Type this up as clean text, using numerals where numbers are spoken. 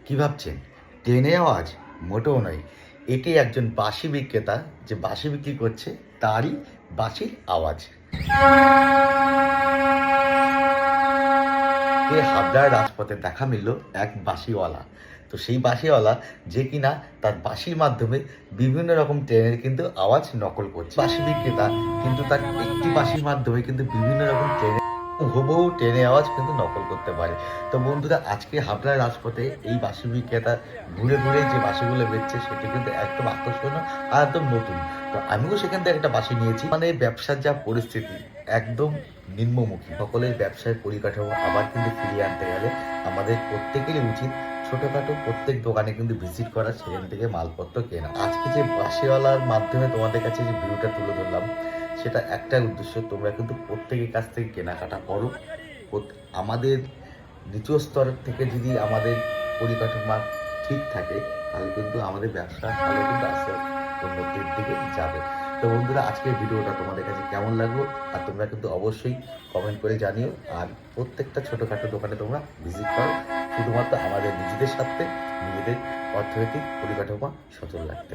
কি ভাবছেন? ট্রেনে আওয়াজ? মোটেও নয়। এটি একজন বাঁশি বিক্রেতা যে বাঁশি বিক্রি করছে তারই বাঁশির আওয়াজ। হাবড়ার রাজপথে দেখা মিলল এক বাঁশিওয়ালা। তো সেই বাঁশিওয়ালা যে কিনা তার বাঁশির মাধ্যমে বিভিন্ন রকম ট্রেনের কিন্তু আওয়াজ নকল করছে। বাঁশি বিক্রেতা কিন্তু তার একটি বাঁশির মাধ্যমে কিন্তু বিভিন্ন রকম ট্রেনের হুবহু ট্রেনের আওয়াজ কিন্তু নকল করতে পারে। তো বন্ধুরা, আজকে হাবড়ার রাজপথে এই বাঁশি বিক্রেতা ঘুরে ঘুরে যে বাঁশিগুলো বেচছে সেটি কিন্তু একদম আকর্ষণীয় আর একদম নতুন। তো আমিও সেখান থেকে একটা বাঁশি নিয়েছি। মানে ব্যবসার যা পরিস্থিতি একদম নিম্নমুখী। সকলের ব্যবসায় পরিকাঠামো আবার কিন্তু ফিরিয়ে আনতে গেলে আমাদের প্রত্যেকেরই উচিত ছোটখাটো প্রত্যেক দোকানে কিন্তু ভিজিট করা, সেখান থেকে মালপত্র কেনা। আজকে যে বাঁশিওয়ালার মাধ্যমে তোমাদের কাছে যে ভিডিওটা তুলে ধরলাম সেটা একটাই উদ্দেশ্য, তোমরা কিন্তু প্রত্যেকের কাছ থেকে কেনাকাটা করো। আমাদের নিচু স্তর থেকে যদি আমাদের পরিকাঠামো ঠিক থাকে তাহলে কিন্তু আমাদের ব্যবসা ভালো কিন্তু আস্তে আস্তে উন্নতির দিকে যাবে। তো বন্ধুরা, আজকের ভিডিওটা তোমাদের কাছে কেমন লাগলো আর তোমরা কিন্তু অবশ্যই কমেন্ট করে জানিও। আর প্রত্যেকটা ছোটোখাটো দোকানে তোমরা ভিজিট করো, শুধুমাত্র আমাদের নিজেদের স্বার্থে, নিজেদের অর্থনৈতিক পরিকাঠামো সচল রাখতে।